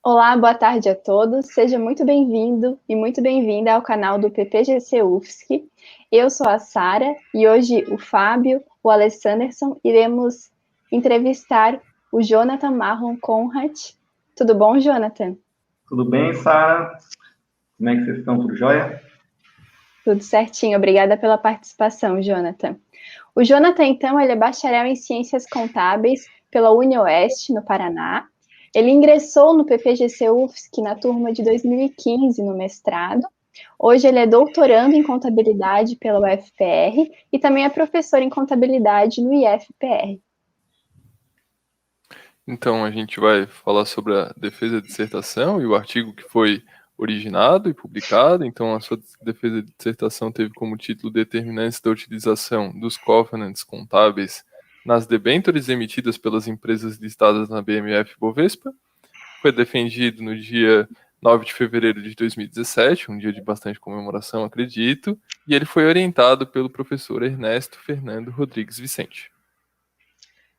Olá, boa tarde a todos. Seja muito bem-vindo e muito bem-vinda ao canal do PPGC UFSC. Eu sou a Sara e hoje o Fábio, o Alessanderson, iremos entrevistar o Jonathan Marlon Conrad. Tudo bom, Jonathan? Tudo bem, Sara? Como é que vocês estão? Tudo jóia? Tudo certinho. Obrigada pela participação, Jonathan. O Jonathan, então, ele é bacharel em Ciências Contábeis pela UniOeste, no Paraná. Ele ingressou no PPGC UFSC na turma de 2015, no mestrado. Hoje ele é doutorando em contabilidade pela UFPR e também é professor em contabilidade no IFPR. Então, a gente vai falar sobre a defesa de dissertação e o artigo que foi originado e publicado. Então, a sua defesa de dissertação teve como título Determinantes da utilização dos covenants contábeis nas debêntures emitidas pelas empresas listadas na BMF Bovespa. Foi defendido no dia 9 de fevereiro de 2017, um dia de bastante comemoração, acredito, e ele foi orientado pelo professor Ernesto Fernando Rodrigues Vicente.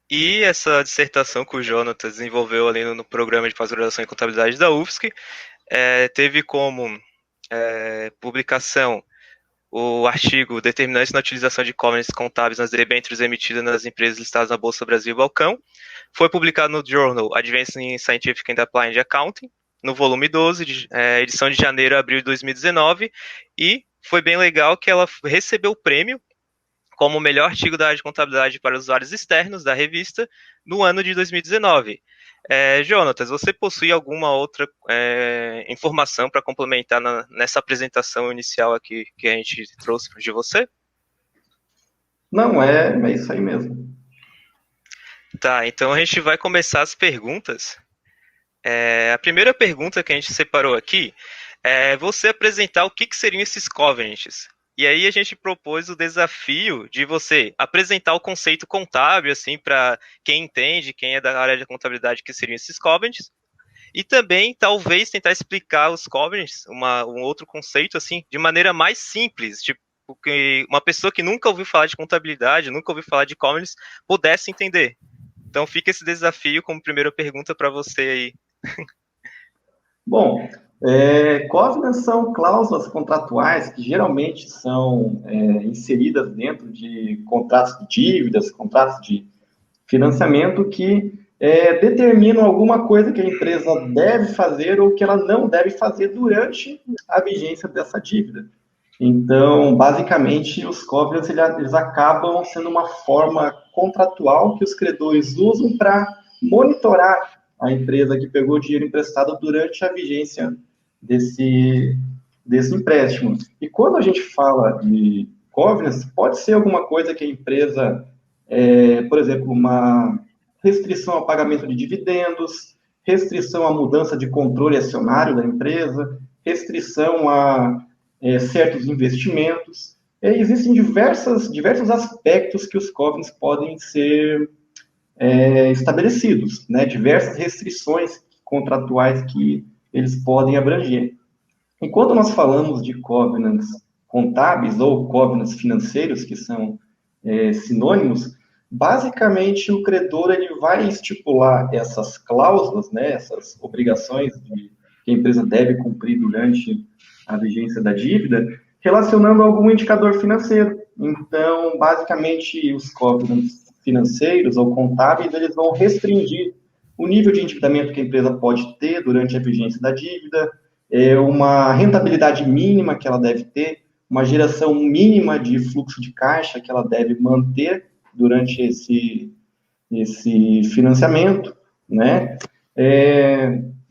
E essa dissertação que o Jonathan desenvolveu ali no programa de pós-graduação em contabilidade da UFSC teve como publicação o artigo Determinantes na utilização de covenants contábeis nas debêntures emitidas nas empresas listadas na Bolsa Brasil e Balcão. Foi publicado no Journal Advancing Scientific and Applied Accounting, no volume 12, edição de janeiro a abril de 2019, e foi bem legal que ela recebeu o prêmio como o melhor artigo da área de contabilidade para usuários externos da revista no ano de 2019. Jonatas, você possui alguma outra informação para complementar nessa apresentação inicial aqui que a gente trouxe de você? Não, é isso aí mesmo. Tá, então a gente vai começar as perguntas. A primeira pergunta que a gente separou aqui é você apresentar o que seriam esses covenants. E aí a gente propôs o desafio de você apresentar o conceito contábil, assim, para quem entende, quem é da área de contabilidade, que seriam esses covenants. E também, talvez, tentar explicar os covenants, um outro conceito, assim, de maneira mais simples, tipo, que uma pessoa que nunca ouviu falar de contabilidade, nunca ouviu falar de covenants, pudesse entender. Então fica esse desafio como primeira pergunta para você aí. Bom, covenants são cláusulas contratuais que geralmente são inseridas dentro de contratos de dívidas, contratos de financiamento que determinam alguma coisa que a empresa deve fazer ou que ela não deve fazer durante a vigência dessa dívida. Então, basicamente, os covenants eles acabam sendo uma forma contratual que os credores usam para monitorar a empresa que pegou o dinheiro emprestado durante a vigência desse empréstimo. E quando a gente fala de covenants, pode ser alguma coisa que a empresa, por exemplo, uma restrição ao pagamento de dividendos, restrição à mudança de controle acionário da empresa, restrição a certos investimentos. Existem diversos aspectos que os covenants podem ser estabelecidos, né? Diversas restrições contratuais que eles podem abranger. E quando nós falamos de covenants contábeis ou covenants financeiros, que são sinônimos, basicamente o credor ele vai estipular essas cláusulas, né, essas obrigações que a empresa deve cumprir durante a vigência da dívida, relacionando a algum indicador financeiro. Então, basicamente, os covenants financeiros ou contábeis, eles vão restringir o nível de endividamento que a empresa pode ter durante a vigência da dívida, uma rentabilidade mínima que ela deve ter, uma geração mínima de fluxo de caixa que ela deve manter durante esse financiamento, né?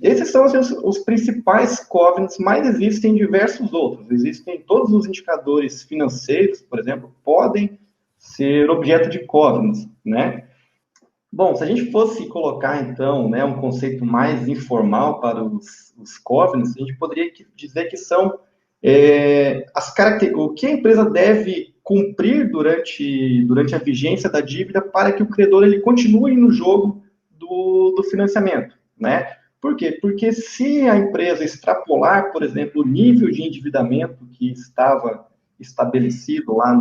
Esses são os principais covenants, mas existem diversos outros. Existem todos os indicadores financeiros, por exemplo, podem ser objeto de covenants, né? Bom, se a gente fosse colocar, então, né, um conceito mais informal para os covenants, a gente poderia dizer que são o que a empresa deve cumprir durante a vigência da dívida para que o credor ele continue no jogo do financiamento, né? Por quê? Porque se a empresa extrapolar, por exemplo, o nível de endividamento que estava estabelecido lá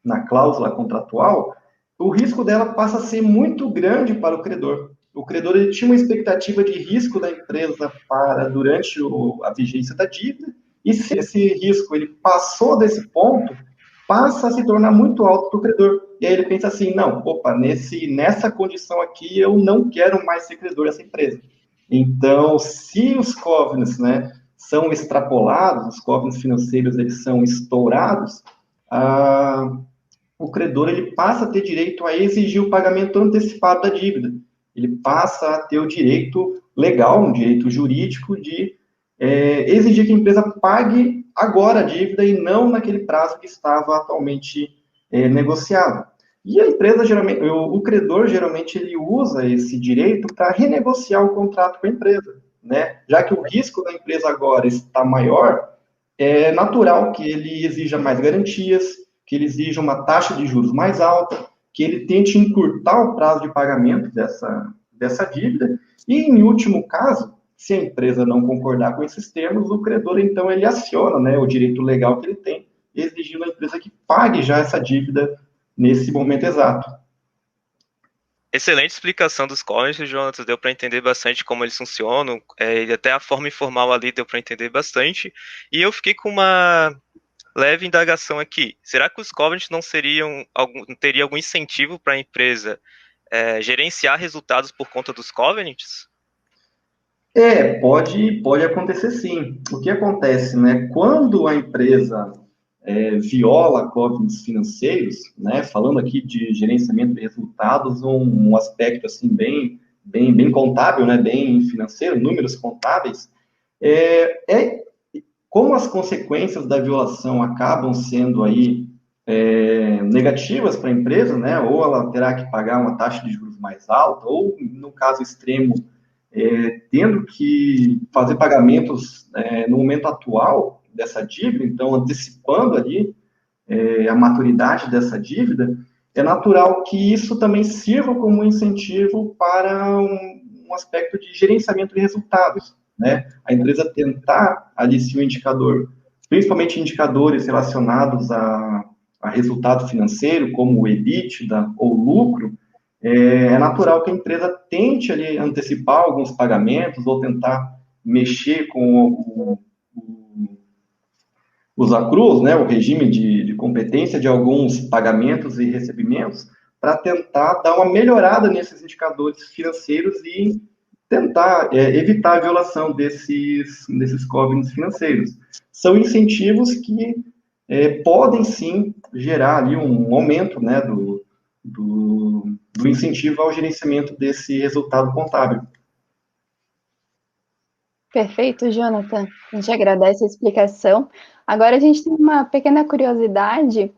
na cláusula contratual, o risco dela passa a ser muito grande para o credor. o credor ele tinha uma expectativa de risco da empresa para durante a vigência da dívida, e se esse risco ele passou desse ponto, passa a se tornar muito alto para o credor. E aí ele pensa assim, não, opa, nessa condição aqui eu não quero mais ser credor dessa empresa. Então, se os covenants, né, são extrapolados, os covenants financeiros eles são estourados, o credor ele passa a ter direito a exigir o pagamento antecipado da dívida. Ele passa a ter o direito legal, um direito jurídico de exigir que a empresa pague agora a dívida e não naquele prazo que estava atualmente negociado. E a empresa, geralmente, o credor, geralmente, ele usa esse direito para renegociar o contrato com a empresa, né? Já que o risco da empresa agora está maior, é natural que ele exija mais garantias, que ele exija uma taxa de juros mais alta, que ele tente encurtar o prazo de pagamento dessa dívida, e, em último caso, se a empresa não concordar com esses termos, o credor, então, ele aciona, né, o direito legal que ele tem, exigindo a empresa que pague já essa dívida nesse momento exato. Excelente explicação dos covenants, Jonathan, deu para entender bastante como eles funcionam, e até a forma informal ali deu para entender bastante, e eu fiquei com uma leve indagação aqui. Será que os covenants não teria algum incentivo para a empresa gerenciar resultados por conta dos covenants? Pode acontecer sim. O que acontece, né? Quando a empresa viola covenants financeiros, né? Falando aqui de gerenciamento de resultados, um aspecto assim bem contábil, né? Bem financeiro, números contábeis, como as consequências da violação acabam sendo aí negativas para a empresa, né? Ou ela terá que pagar uma taxa de juros mais alta, ou, no caso extremo, tendo que fazer pagamentos no momento atual dessa dívida, então antecipando ali a maturidade dessa dívida, é natural que isso também sirva como incentivo para um aspecto de gerenciamento de resultados, né? A empresa tentar ali se o indicador, principalmente indicadores relacionados a resultado financeiro, como o EBITDA ou lucro, é natural que a empresa tente ali antecipar alguns pagamentos ou tentar mexer com os accruals, né, o regime de competência de alguns pagamentos e recebimentos, para tentar dar uma melhorada nesses indicadores financeiros e tentar evitar a violação desses covenants financeiros. São incentivos que podem sim gerar ali um aumento, né, do incentivo ao gerenciamento desse resultado contábil. Perfeito, Jonathan. A gente agradece a explicação. Agora a gente tem uma pequena curiosidade.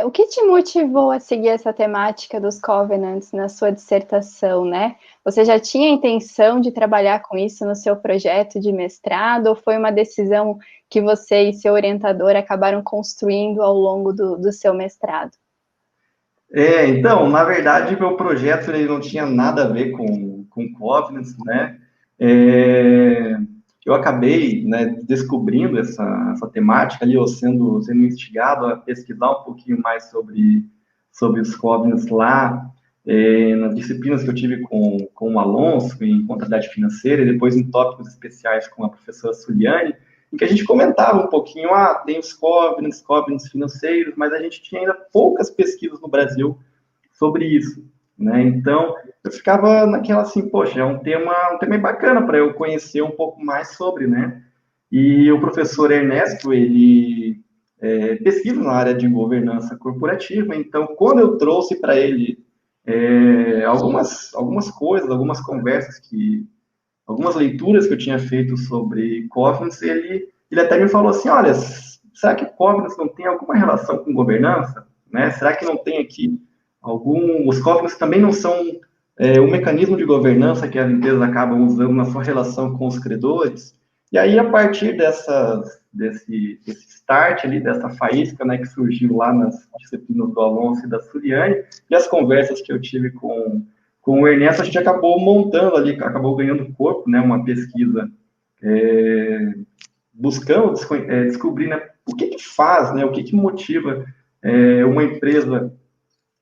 O que te motivou a seguir essa temática dos covenants na sua dissertação, né? Você já tinha a intenção de trabalhar com isso no seu projeto de mestrado, ou foi uma decisão que você e seu orientador acabaram construindo ao longo do seu mestrado? Então, na verdade, meu projeto ele não tinha nada a ver com covenants, né? Eu acabei, né, descobrindo essa temática ali, eu sendo instigado a pesquisar um pouquinho mais sobre os covenants lá, nas disciplinas que eu tive com o Alonso, em contabilidade financeira, e depois em tópicos especiais com a professora Suliane, em que a gente comentava um pouquinho, tem os covenants financeiros, mas a gente tinha ainda poucas pesquisas no Brasil sobre isso, né? Então, eu ficava naquela assim, poxa, é um tema bacana para eu conhecer um pouco mais sobre, né? E o professor Ernesto, ele pesquisa na área de governança corporativa, então, quando eu trouxe para ele algumas coisas, algumas conversas algumas leituras que eu tinha feito sobre covenants, ele até me falou assim, olha, será que covenants não tem alguma relação com governança? Né? Será que não tem aqui os covenants também não são um mecanismo de governança que as empresas acabam usando na sua relação com os credores? E aí, a partir desse start ali, dessa faísca, né, que surgiu lá nas disciplinas do Alonso e da Suliane, e as conversas que eu tive com o Ernesto, a gente acabou montando ali, acabou ganhando corpo, né, uma pesquisa buscando descobrir, né, o que faz, né, o que motiva uma empresa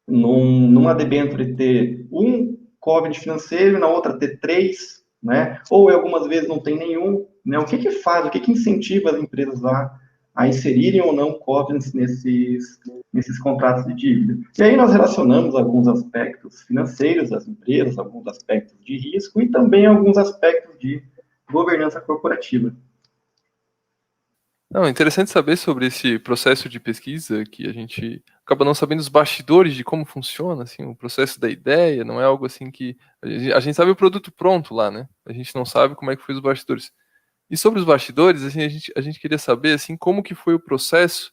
numa debênture ter um covenant financeiro e na outra ter 3, né? Ou algumas vezes não tem nenhum, né? O que faz, o que incentiva as empresas a inserirem ou não covenants nesses contratos de dívida? E aí nós relacionamos alguns aspectos financeiros das empresas, alguns aspectos de risco e também alguns aspectos de governança corporativa. Não, é interessante saber sobre esse processo de pesquisa, que a gente acaba não sabendo os bastidores de como funciona, assim, o processo da ideia, não é algo assim que... A gente sabe o produto pronto lá, né? A gente não sabe como é que foi os bastidores. E sobre os bastidores, assim, a gente queria saber, assim, como que foi o processo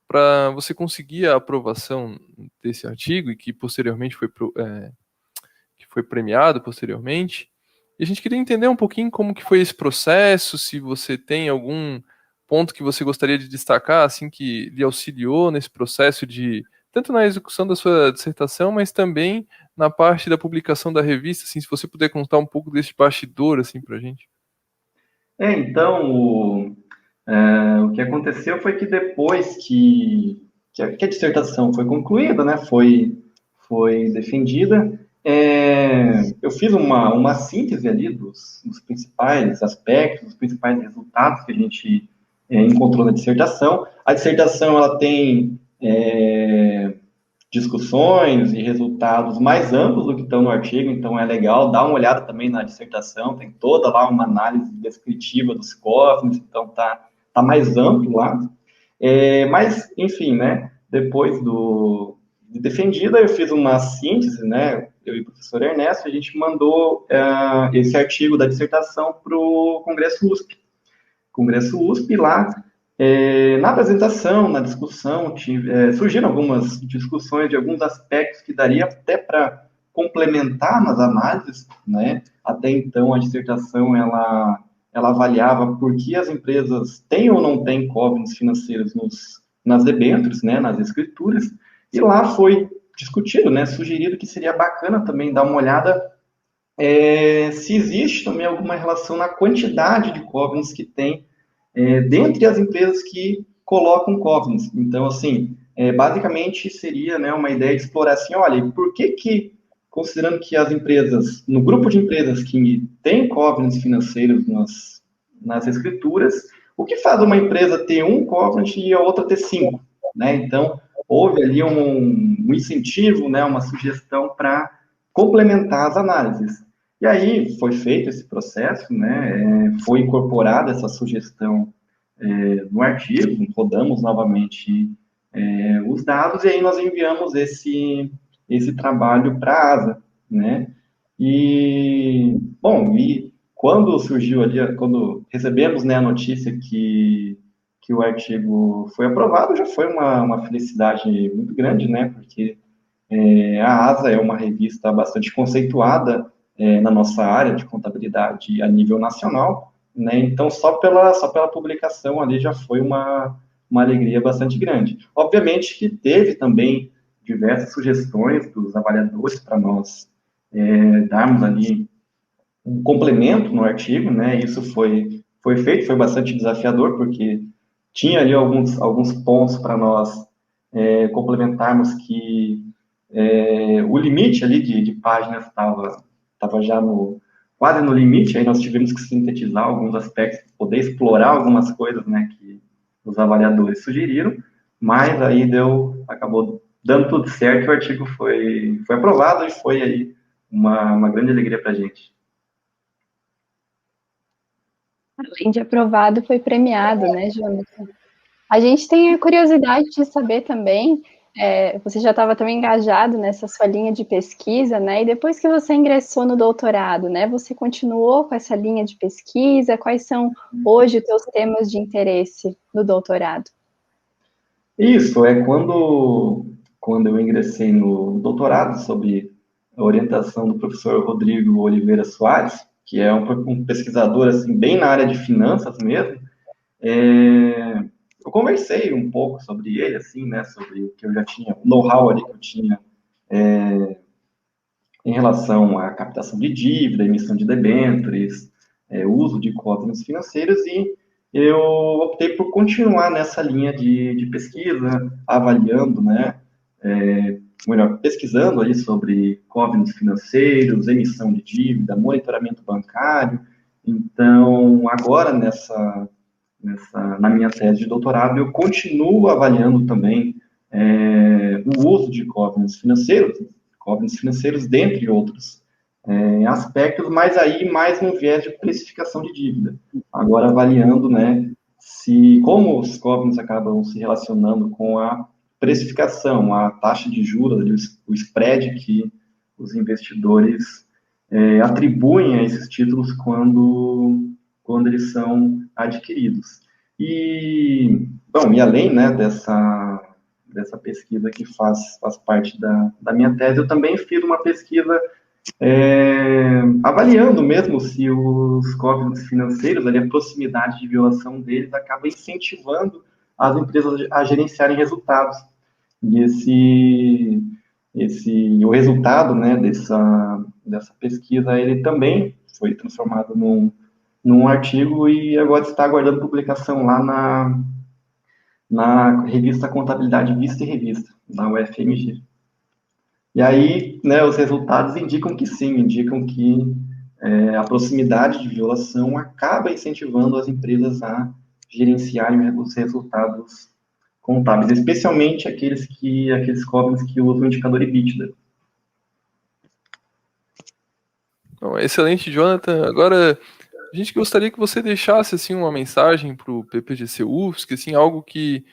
para você conseguir a aprovação desse artigo e que posteriormente que foi premiado posteriormente. E a gente queria entender um pouquinho como que foi esse processo, se você tem algum ponto que você gostaria de destacar, assim, que lhe auxiliou nesse processo de, tanto na execução da sua dissertação, mas também na parte da publicação da revista, assim, se você puder contar um pouco desse bastidor, assim, pra gente. Então, o que aconteceu foi que depois que a dissertação foi concluída, né, foi defendida, eu fiz uma síntese ali dos principais aspectos, dos principais resultados que a gente encontrou na dissertação. A dissertação ela tem discussões e resultados mais amplos do que estão no artigo, então é legal dar uma olhada também na dissertação, tem toda lá uma análise descritiva dos covenants, então tá mais amplo lá. Mas, enfim, né, depois de defendida, eu fiz uma síntese, né, eu e o professor Ernesto, a gente mandou esse artigo da dissertação para o Congresso USP. Congresso USP, lá, na apresentação, na discussão, surgiram algumas discussões de alguns aspectos que daria até para complementar nas análises, né? Até então, a dissertação, ela avaliava por que as empresas têm ou não têm covenants financeiros nas debêntures, né, nas escrituras, e lá foi discutido, né, sugerido que seria bacana também dar uma olhada se existe também alguma relação na quantidade de covenants que tem dentre as empresas que colocam covenants. Então, assim, basicamente seria, né, uma ideia de explorar assim, olha, por que, considerando que as empresas, no grupo de empresas que tem covenants financeiros nas escrituras, o que faz uma empresa ter um covenant e a outra ter 5? Né? Então, houve ali um incentivo, né, uma sugestão para complementar as análises. E aí foi feito esse processo, né, foi incorporada essa sugestão no artigo, rodamos novamente os dados e aí nós enviamos esse trabalho para a ASA, né? E, bom, e quando surgiu ali, quando recebemos, né, a notícia que o artigo foi aprovado, já foi uma felicidade muito grande, né? Porque a ASA é uma revista bastante conceituada na nossa área de contabilidade a nível nacional, né? Então, só pela publicação ali já foi uma alegria bastante grande. Obviamente que teve também diversas sugestões dos avaliadores para nós darmos ali um complemento no artigo, né? Isso foi feito, foi bastante desafiador, porque tinha ali alguns pontos para nós complementarmos que o limite ali de páginas estava já quase no limite, aí nós tivemos que sintetizar alguns aspectos, poder explorar algumas coisas, né, que os avaliadores sugeriram, mas aí acabou dando tudo certo, o artigo foi aprovado e foi aí uma grande alegria para a gente. Além de aprovado, foi premiado, né, Jonathan? A gente tem a curiosidade de saber também, você já estava também engajado nessa sua linha de pesquisa, né? E depois que você ingressou no doutorado, né? Você continuou com essa linha de pesquisa? Quais são hoje os seus temas de interesse no doutorado? Isso, quando eu ingressei no doutorado, sob a orientação do professor Rodrigo Oliveira Soares, que é um pesquisador assim, bem na área de finanças mesmo, eu conversei um pouco sobre ele, assim, né, sobre o que eu já tinha, o know-how ali que eu tinha em relação à captação de dívida, emissão de debêntures, uso de covenants financeiros, e eu optei por continuar nessa linha de pesquisa, avaliando, né, melhor, pesquisando ali sobre covenants financeiros, emissão de dívida, monitoramento bancário. Então, agora na minha tese de doutorado, eu continuo avaliando também o uso de covenants financeiros dentre outros aspectos, mas aí mais no viés de precificação de dívida. Agora avaliando, né, como os covenants acabam se relacionando com a precificação, a taxa de juros, o spread que os investidores atribuem a esses títulos quando eles são adquiridos. E além, né, dessa pesquisa que faz parte da minha tese, eu também fiz uma pesquisa avaliando mesmo se os covenants financeiros, ali, a proximidade de violação deles acaba incentivando as empresas a gerenciarem resultados. E o resultado, né, dessa pesquisa, ele também foi transformado num artigo e agora está aguardando publicação lá na revista Contabilidade Vista e Revista, da UFMG. E aí, né, os resultados indicam que sim, indicam que a proximidade de violação acaba incentivando as empresas a gerenciarem os resultados contábeis, especialmente aqueles covenants que usam o indicador EBITDA. Excelente, Jonathan. Agora, a gente gostaria que você deixasse assim uma mensagem para o PPGC UFSC, assim, algo que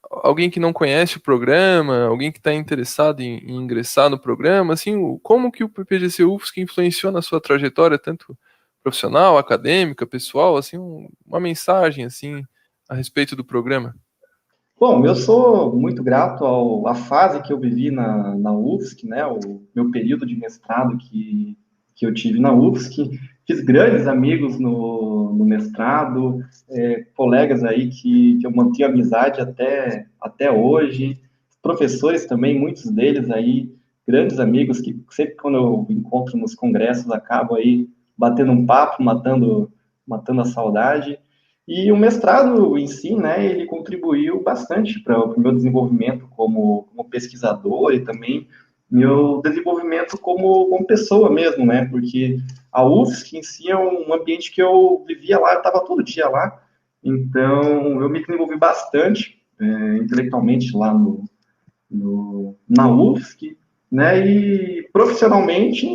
alguém que não conhece o programa, alguém que está interessado em ingressar no programa, assim, como que o PPGC UFSC influenciou na sua trajetória, tanto profissional, acadêmica, pessoal, assim, uma mensagem assim a respeito do programa. Bom, eu sou muito grato à fase que eu vivi na UFSC, né, o meu período de mestrado que eu tive na UFSC. Fiz grandes amigos no mestrado, colegas aí que eu mantenho amizade até hoje, professores também, muitos deles aí, grandes amigos que sempre quando eu encontro nos congressos acabo aí batendo um papo, matando a saudade. E o mestrado em si, né, ele contribuiu bastante para o meu desenvolvimento como pesquisador e também meu desenvolvimento como pessoa mesmo, né, porque a UFSC em si é um ambiente que eu vivia lá, eu estava todo dia lá, então eu me desenvolvi bastante intelectualmente lá na UFSC, né, e profissionalmente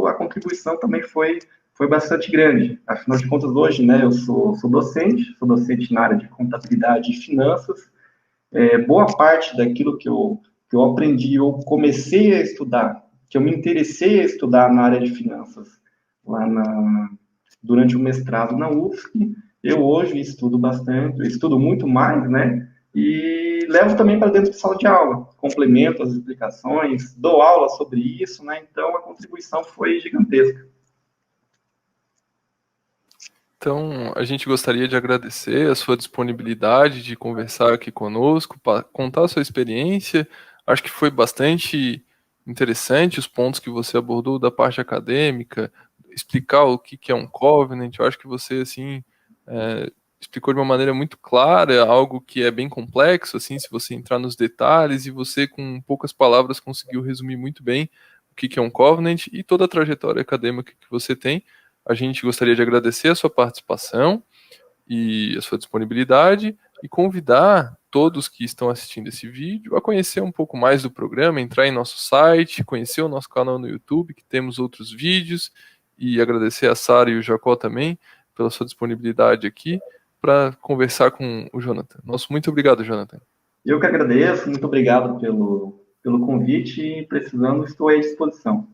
a contribuição também foi bastante grande. Afinal de contas, hoje, né, eu sou docente na área de contabilidade e finanças. Boa parte daquilo que eu aprendi, eu comecei a estudar, que eu me interessei a estudar na área de finanças, durante o mestrado na UFSC, eu hoje estudo bastante, estudo muito mais, né, e levo também para dentro de sala de aula, complemento as explicações, dou aula sobre isso, né, então a contribuição foi gigantesca. Então, a gente gostaria de agradecer a sua disponibilidade de conversar aqui conosco, contar a sua experiência. Acho que foi bastante interessante os pontos que você abordou da parte acadêmica, explicar o que é um covenant. Eu acho que você, assim, explicou de uma maneira muito clara, algo que é bem complexo, assim, se você entrar nos detalhes, e você, com poucas palavras, conseguiu resumir muito bem o que é um covenant e toda a trajetória acadêmica que você tem. A gente gostaria de agradecer a sua participação e a sua disponibilidade e convidar todos que estão assistindo esse vídeo a conhecer um pouco mais do programa, entrar em nosso site, conhecer o nosso canal no YouTube, que temos outros vídeos, e agradecer a Sara e o Jacó também pela sua disponibilidade aqui para conversar com o Jonathan. Muito obrigado, Jonathan. Eu que agradeço, muito obrigado pelo convite e precisando, estou à disposição.